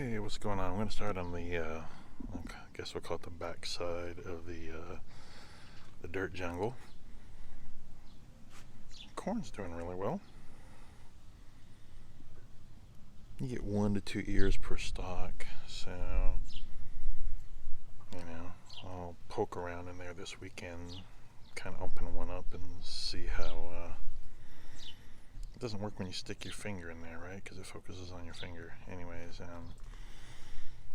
Hey, what's going on? I'm going to start on the, I guess we'll call it the back side of the dirt jungle. Corn's doing really well. You get 1 to 2 ears per stalk, so, I'll poke around in there this weekend, kind of open one up and see how, it doesn't work when you stick your finger in there, right? Because it focuses on your finger. Anyways,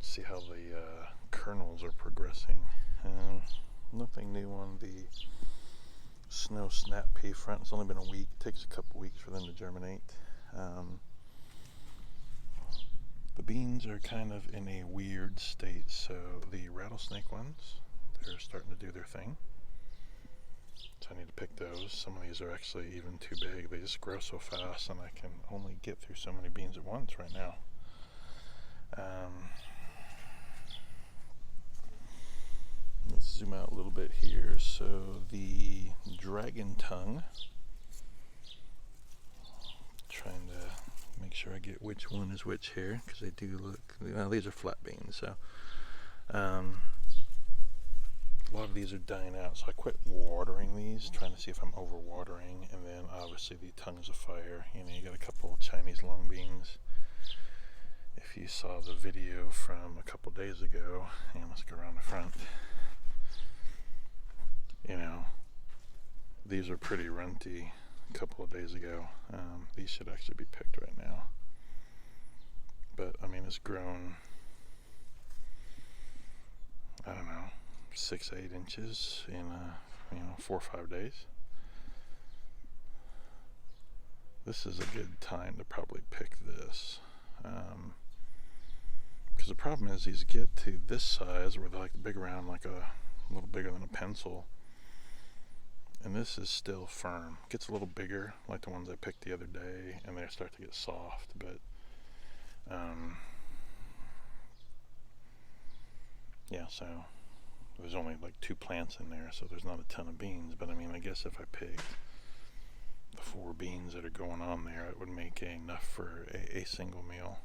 see how the kernels are progressing. Nothing new on the snow snap pea front. It's only been a week. It takes a couple weeks for them to germinate. The beans are kind of in a weird state, so the rattlesnake ones, they're starting to do their thing. So I need to pick those. Some of these are actually even too big. They just grow so fast, and I can only get through so many beans at once right now. Let's zoom out a little bit here. So the dragon tongue, trying to make sure I get which one is which here, because they do look, well, these are flat beans, so a lot of these are dying out, so I quit watering these, trying to see if I'm over watering. And then obviously the tongues of fire, you got a couple Chinese long beans. If you saw the video from a couple days ago, and let's go around the front, these are pretty runty a couple of days ago. These should actually be picked right now. But I mean, it's grown, I don't know, 6-8 inches in 4 or 5 days. This is a good time to probably pick this, because the problem is these get to this size where they're like big around, like a little bigger than a pencil, and this is still firm. It gets a little bigger, like the ones I picked the other day, and they start to get soft. But yeah, so there's only like 2 plants in there, so there's not a ton of beans. But I mean, I guess if I picked the 4 beans that are going on there, it would make enough for a single meal.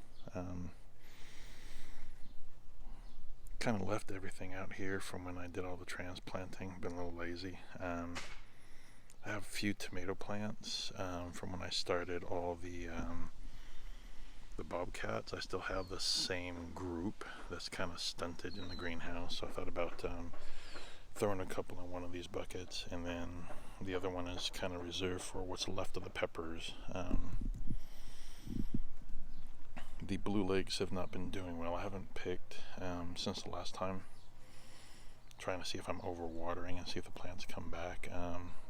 Kind of left everything out here from when I did all the transplanting. Been a little lazy. I have a few tomato plants from when I started all the bobcats. I still have the same group that's kind of stunted in the greenhouse, so I thought about throwing a couple in one of these buckets, and then the other one is kind of reserved for what's left of the peppers. The blue legs have not been doing well. I haven't picked since the last time. Trying to see if I'm overwatering and see if the plants come back.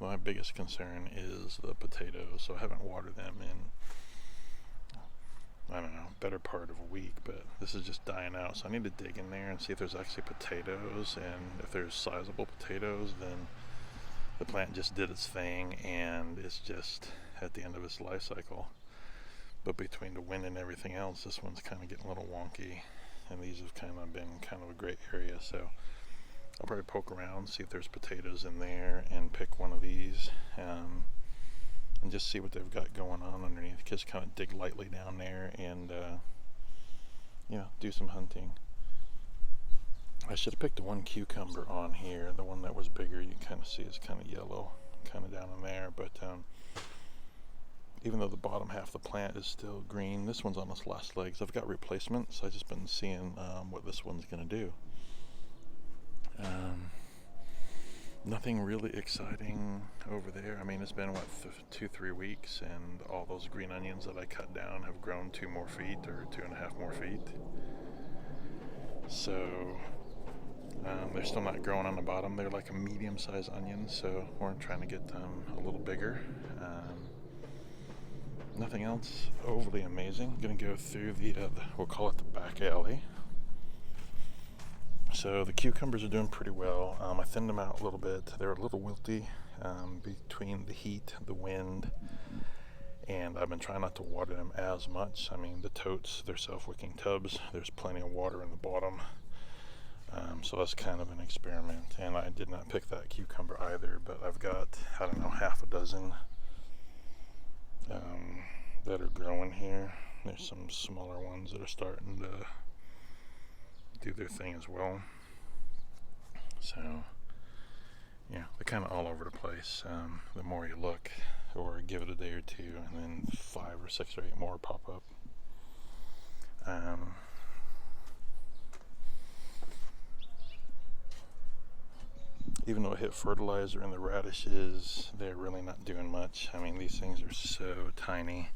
My biggest concern is the potatoes, so I haven't watered them in, I don't know, better part of a week, but this is just dying out, so I need to dig in there and see if there's actually potatoes, and if there's sizable potatoes, then the plant just did its thing and it's just at the end of its life cycle. But between the wind and everything else, this one's kind of getting a little wonky, and these have kind of been kind of a great area, so I'll probably poke around, see if there's potatoes in there, and pick one of these, and just see what they've got going on underneath. Just kind of dig lightly down there and do some hunting. I should have picked the one cucumber on here. The one that was bigger, you kind of see it's kind of yellow, kind of down in there. But even though the bottom half of the plant is still green, this one's on its last legs. I've got replacements. I've just been seeing what this one's going to do. Nothing really exciting over there. I mean, it's been 2-3 weeks, and all those green onions that I cut down have grown 2 more feet, or 2.5 more feet. So they're still not growing on the bottom. They're like a medium-sized onion, so we're trying to get them a little bigger. Nothing else overly amazing. I'm gonna go through we'll call it the back alley. So the cucumbers are doing pretty well. I thinned them out a little bit. They're a little wilty between the heat, the wind, and I've been trying not to water them as much. I mean, the totes, they're self-wicking tubs. There's plenty of water in the bottom. So that's kind of an experiment. And I did not pick that cucumber either, but I've got, I don't know, half a dozen that are growing here. There's some smaller ones that are starting to do their thing as well. So yeah, they're kind of all over the place. The more you look, or give it a day or two, and then 5 or 6 or 8 more pop up. Even though I hit fertilizer in the radishes, they're really not doing much. I mean, these things are so tiny.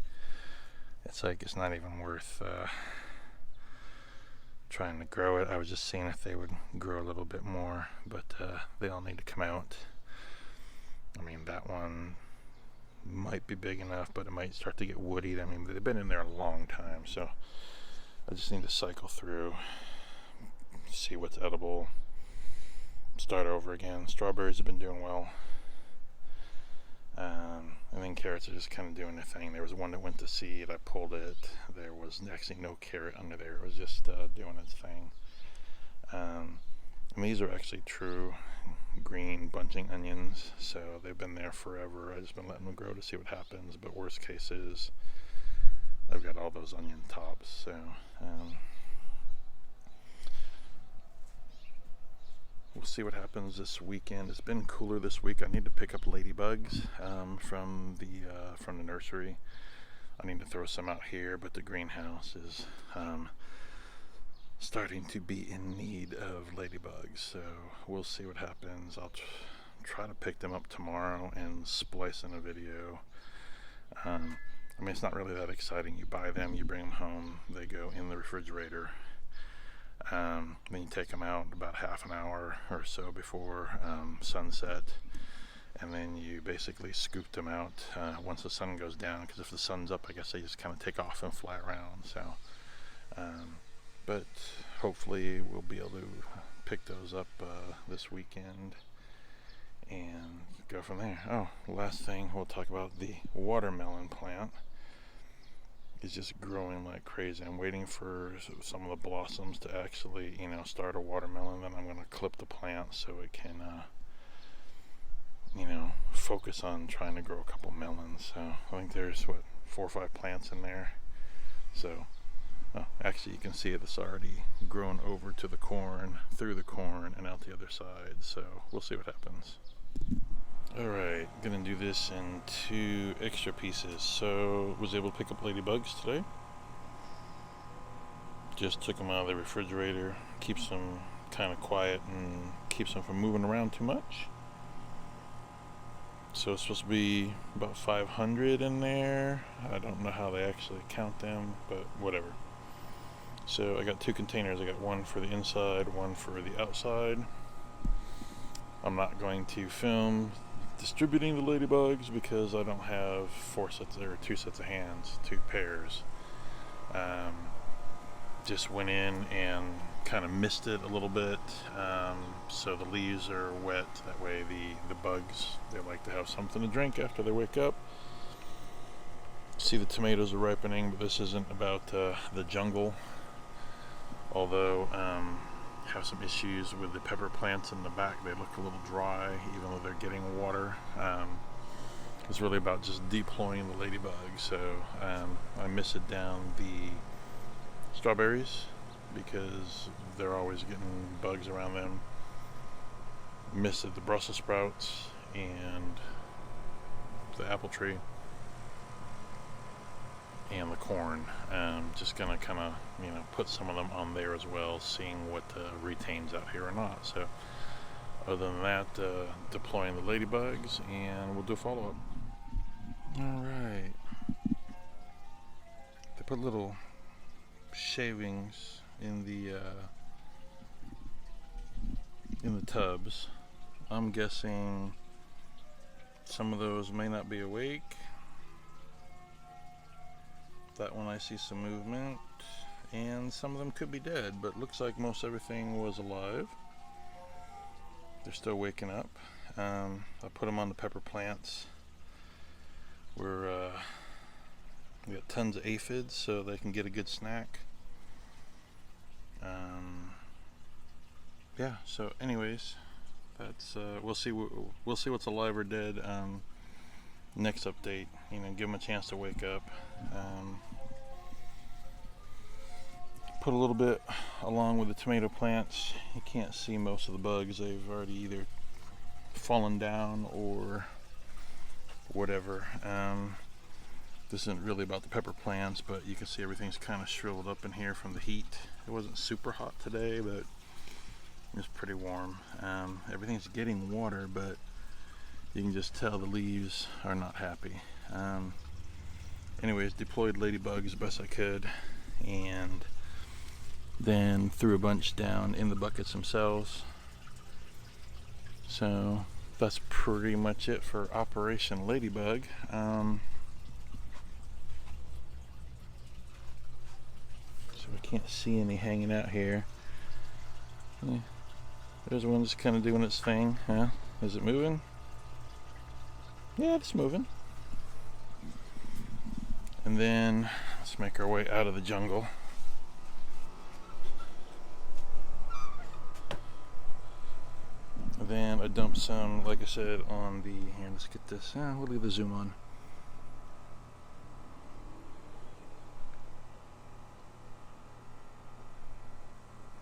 It's like it's not even worth trying to grow it. I was just seeing if they would grow a little bit more, but they all need to come out. I mean, that one might be big enough, but it might start to get woody. I mean, they've been in there a long time, so I just need to cycle through, see what's edible, start over again. Strawberries have been doing well, and then carrots are just kind of doing their thing. There was one that went to seed. I pulled it. There was actually no carrot under there. It was just doing its thing. And these are actually true green bunching onions, so they've been there forever. I've just been letting them grow to see what happens, but worst case is I've got all those onion tops. So we'll see what happens this weekend. It's been cooler this week. I need to pick up ladybugs from the nursery. I need to throw some out here, but the greenhouse is starting to be in need of ladybugs, so we'll see what happens. I'll try to pick them up tomorrow and splice in a video. I mean, it's not really that exciting. You buy them, you bring them home, they go in the refrigerator. Then you take them out about half an hour or so before sunset, and then you basically scoop them out once the sun goes down, because if the sun's up, I guess they just kind of take off and fly around. So but hopefully we'll be able to pick those up this weekend and go from there. Oh, last thing we'll talk about, the watermelon plant is just growing like crazy. I'm waiting for some of the blossoms to actually, start a watermelon. Then I'm going to clip the plant so it can, focus on trying to grow a couple melons. So I think there's 4 or 5 plants in there. So actually you can see it's already grown over to the corn, through the corn, and out the other side. So we'll see what happens. Alright, gonna do this in 2 extra pieces. So was able to pick up ladybugs today. Just took them out of the refrigerator. Keeps them kind of quiet and keeps them from moving around too much. So it's supposed to be about 500 in there. I don't know how they actually count them, but whatever. So I got 2 containers. I got one for the inside, one for the outside. I'm not going to film distributing the ladybugs because I don't have 2 sets of hands, 2 pairs. Just went in and kind of missed it a little bit, so the leaves are wet. That way the bugs, they like to have something to drink after they wake up. See, the tomatoes are ripening, but this isn't about the jungle, although have some issues with the pepper plants in the back. They look a little dry even though they're getting water. It's really about just deploying the ladybugs. So I misted down the strawberries because they're always getting bugs around them. Misted the Brussels sprouts and the apple tree and the corn. Just gonna kind of put some of them on there as well, seeing what retains out here or not. So other than that, deploying the ladybugs, and we'll do a follow-up. Alright, they put little shavings in the tubs. I'm guessing some of those may not be awake. That one I see some movement, and some of them could be dead, but looks like most everything was alive. They're still waking up. I put them on the pepper plants. We got tons of aphids, so they can get a good snack. Yeah, so anyways, that's we'll see what's alive or dead. Next update, give them a chance to wake up. put a little bit along with the tomato plants. You can't see most of the bugs. They've already either fallen down or whatever. This isn't really about the pepper plants, but you can see everything's kind of shriveled up in here from the heat. It wasn't super hot today, but it was pretty warm. Everything's getting water, but you can just tell the leaves are not happy. Anyways, deployed ladybugs as best I could, and then threw a bunch down in the buckets themselves. So that's pretty much it for Operation Ladybug. So I can't see any hanging out here. Yeah. There's one just kind of doing its thing. Huh? Is it moving? Yeah, it's moving. And then let's make our way out of the jungle. And then I dumped some, like I said, on the, here, let's get this, we'll leave the zoom on.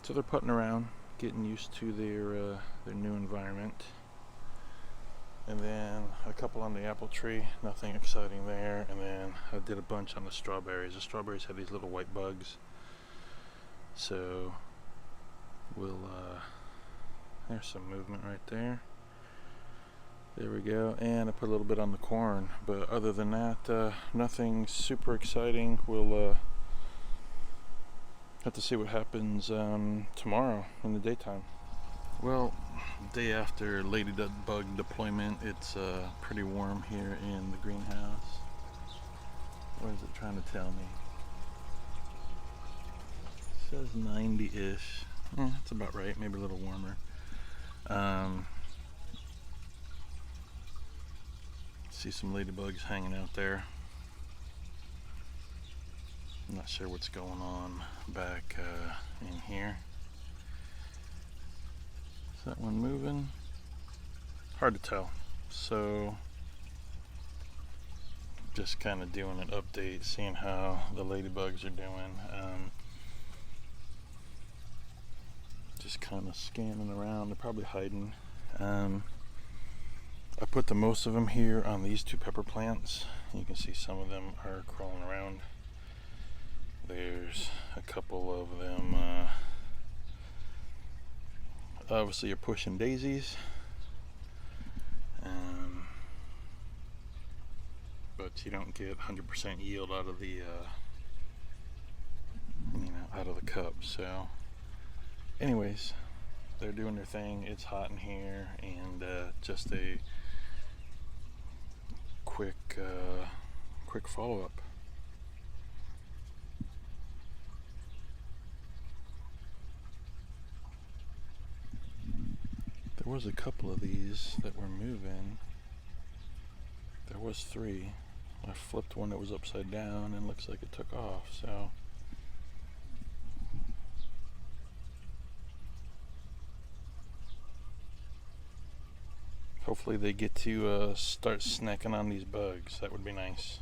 So they're putting around, getting used to their new environment. And then a couple on the apple tree, nothing exciting there. And then I did a bunch on the strawberries. The strawberries have these little white bugs. So we'll, there's some movement right there. There we go. And I put a little bit on the corn. But other than that, nothing super exciting. We'll have to see what happens tomorrow in the daytime. Well, day after ladybug deployment, it's pretty warm here in the greenhouse. What is it trying to tell me? It says 90-ish. That's about right, maybe a little warmer. See some ladybugs hanging out there. I'm not sure what's going on back in here. Is that one moving? Hard to tell. So just kind of doing an update, seeing how the ladybugs are doing. Just kind of scanning around. They're probably hiding. I put the most of them here on these two pepper plants. You can see some of them are crawling around. There's a couple of them obviously you're pushing daisies, but you don't get 100% yield out of the out of the cup. So anyways, they're doing their thing. It's hot in here, and just a quick follow-up. There was a couple of these that were moving. There was 3. I flipped one that was upside down and looks like it took off, so hopefully they get to start snacking on these bugs. That would be nice.